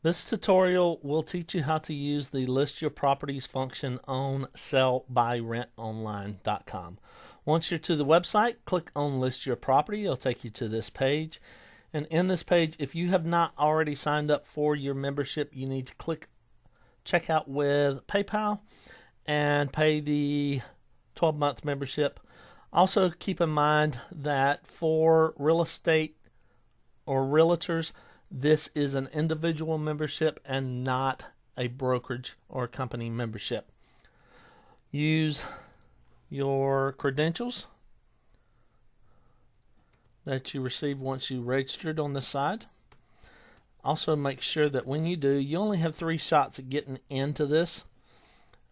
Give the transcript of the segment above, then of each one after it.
This tutorial will teach you how to use the list your properties function on sellbuyrentonline.com. Once you're to the website, click on list your property. It'll take you to this page. And in this page, if you have not already signed up for your membership, you need to click checkout with PayPal and pay the 12-month membership. Also keep in mind that for real estate or realtors, this is an individual membership and not a brokerage or company membership. Use your credentials that you received once you registered on the site. Also make sure that when you do, you only have 3 shots at getting into this.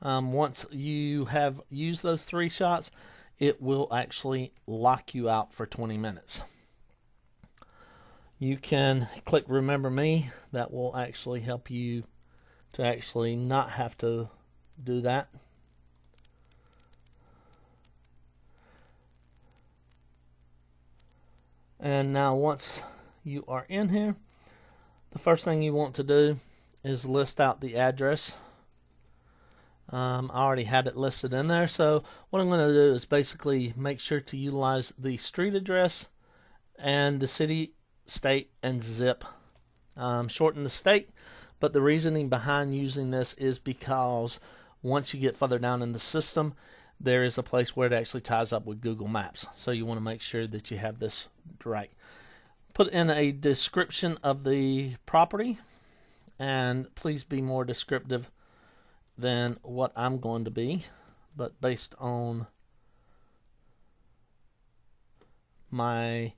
Once you have used those 3 shots, it will actually lock you out for 20 minutes. You can click Remember Me. That will actually help you to actually not have to do that. And now once you are in here, the first thing you want to do is list out the address. I already had it listed in there, so what I'm going to do is basically make sure to utilize the street address and the city, state, and zip. Shorten the state, but the reasoning behind using this is because once you get further down in the system, there is a place where it actually ties up with Google Maps. So you want to make sure that you have this right. Put in a description of the property, and please be more descriptive than what I'm going to be, but based on my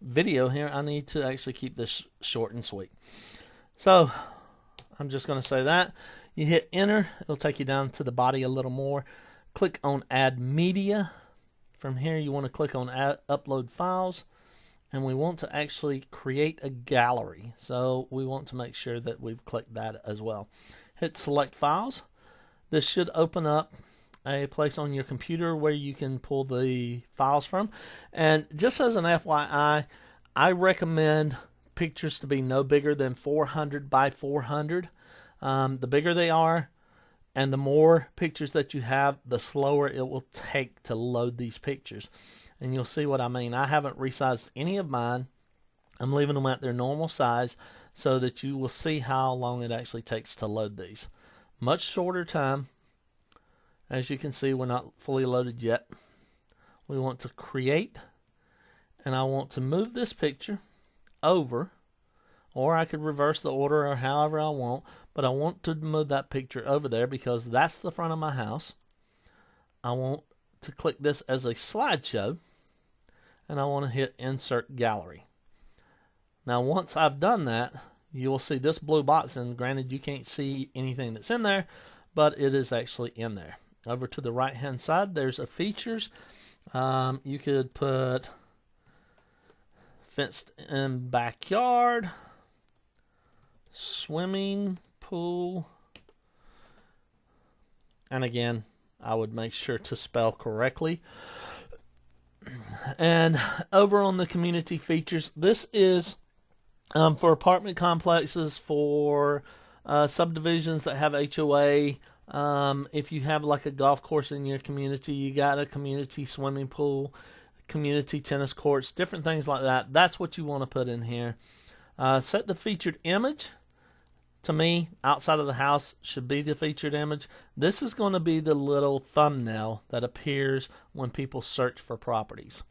video here, I need to actually keep this short and sweet. So I'm just going to say that. You hit enter, it'll take you down to the body a little more. Click on add media. From here you want to click on upload files, and we want to actually create a gallery, so we want to make sure that we've clicked that as well. Hit select files. This should open up a place on your computer where you can pull the files from. And just as an FYI, I recommend pictures to be no bigger than 400 by 400. The bigger they are and the more pictures that you have, the slower it will take to load these pictures. And you'll see what I mean. I haven't resized any of mine. I'm leaving them at their normal size so that you will see how long it actually takes to load these. Much shorter time. As you can see, we're not fully loaded yet. We want to create, and I want to move this picture over, or I could reverse the order or however I want, but I want to move that picture over there because that's the front of my house. I want to click this as a slideshow, and I want to hit insert gallery. Now once I've done that, you will see this blue box, and granted you can't see anything that's in there, but it is actually in there. Over to the right hand side, there's a features. You could put fenced in backyard, swimming pool, and again, I would make sure to spell correctly. And over on the community features, this is for apartment complexes, for subdivisions that have HOA. If you have like a golf course in your community, you got a community swimming pool, community tennis courts, different things like that. That's what you want to put in here. Set the featured image. To me, outside of the house should be the featured image. This is going to be the little thumbnail that appears when people search for properties.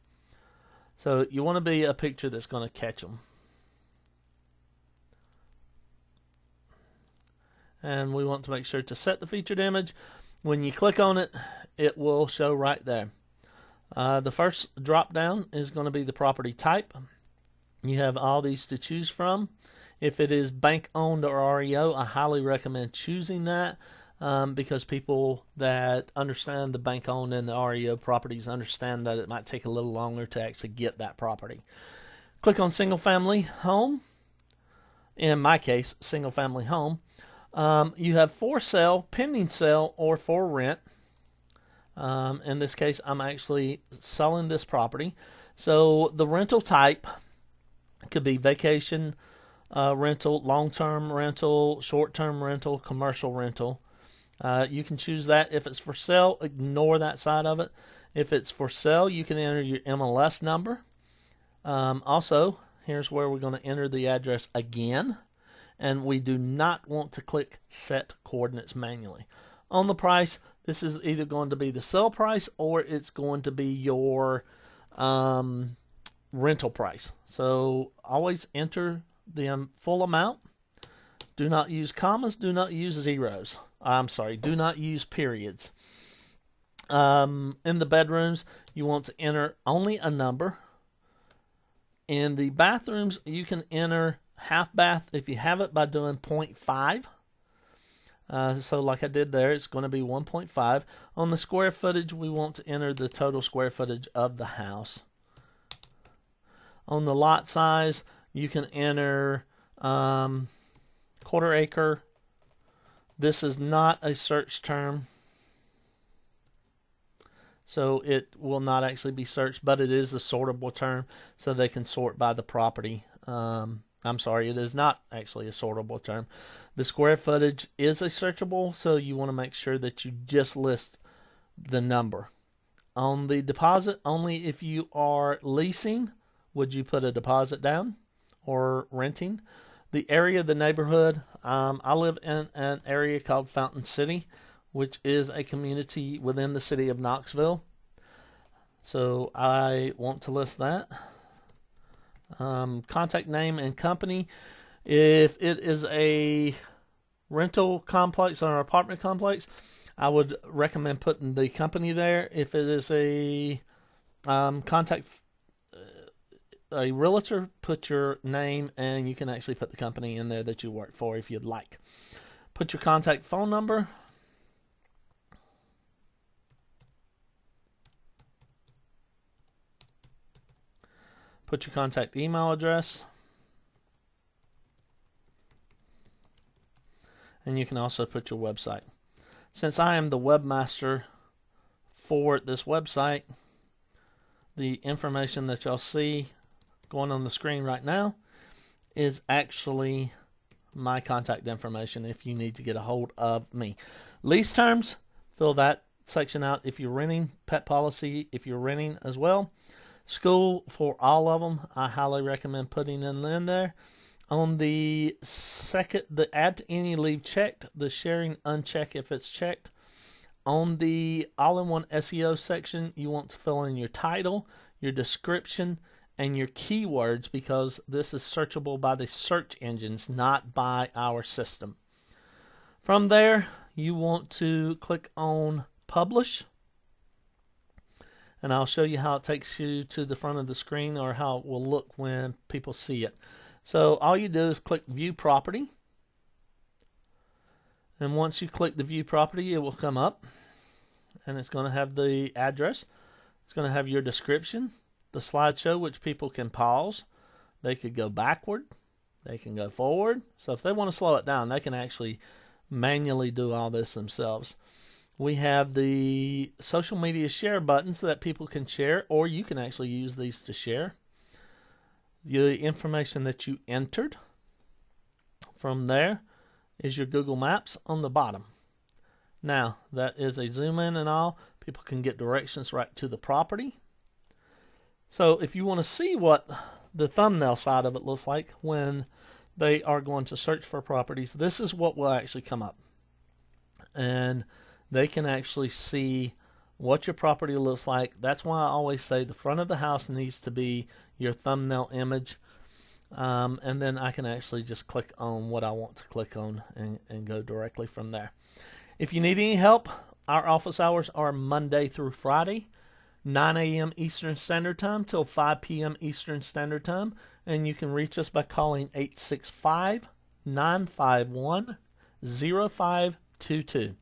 So you want to be a picture that's going to catch them. And we want to make sure to set the featured image. When you click on it, it will show right there. The first drop down is going to be the property type. You have all these to choose from. If it is bank owned or REO, I highly recommend choosing that because people that understand the bank owned and the REO properties understand that it might take a little longer to actually get that property. Click on single family home. In my case, single family home. You have for sale, pending sale, or for rent. In this case, I'm actually selling this property. So the rental type could be vacation, rental, long-term rental, short-term rental, commercial rental. You can choose that. If it's for sale, ignore that side of it. If it's for sale, you can enter your MLS number. Also, here's where we're going to enter the address again. And we do not want to click set coordinates manually. On the price, this is either going to be the sale price or it's going to be your rental price. So always enter the full amount. Do not use commas. Do not use zeros. Do not use periods. In the bedrooms, you want to enter only a number. In the bathrooms, you can enter half bath if you have it by doing 0.5. So like I did there, it's going to be 1.5. On the square footage, we want to enter the total square footage of the house. On the lot size, you can enter quarter acre. This is not a search term, so it will not actually be searched, but it is a sortable term, so they can sort by the property. It is not actually a sortable term. The square footage is a searchable, so you want to make sure that you just list the number. On the deposit, only if you are leasing would you put a deposit down, or renting. The area of the neighborhood, I live in an area called Fountain City, which is a community within the city of Knoxville. So I want to list that. Contact name and company. If it is a rental complex or an apartment complex, I would recommend putting the company there. If it is a a realtor, put your name, and you can actually put the company in there that you work for if you'd like. Put your contact phone number. Put your contact email address. And you can also put your website. Since I am the webmaster for this website, the information that y'all see going on the screen right now is actually my contact information if you need to get a hold of me. Lease terms, fill that section out if you're renting. Pet policy if you're renting as well. School for all of them, I highly recommend putting in there. On the second, the add to any leave checked, the sharing uncheck if it's checked. On the all-in-one SEO section, you want to fill in your title, your description, and your keywords, because this is searchable by the search engines, not by our system. From there, you want to click on Publish, and I'll show you how it takes you to the front of the screen, or how it will look when people see it. So all you do is click View Property, and once you click the View Property, it will come up, and it's going to have the address. It's going to have your description, the slideshow, which people can pause. They could go backward, they can go forward. So if they want to slow it down, they can actually manually do all this themselves. We have the social media share buttons that people can share, or you can actually use these to share. The information that you entered. From there is your Google Maps on the bottom. Now, that is a zoom in and all. People can get directions right to the property. So if you want to see what the thumbnail side of it looks like when they are going to search for properties, this is what will actually come up. And they can actually see what your property looks like. That's why I always say the front of the house needs to be your thumbnail image. And then I can actually just click on what I want to click on and go directly from there. If you need any help, our office hours are Monday through Friday, 9 a.m. Eastern Standard Time till 5 p.m. Eastern Standard Time. And you can reach us by calling 865-951-0522.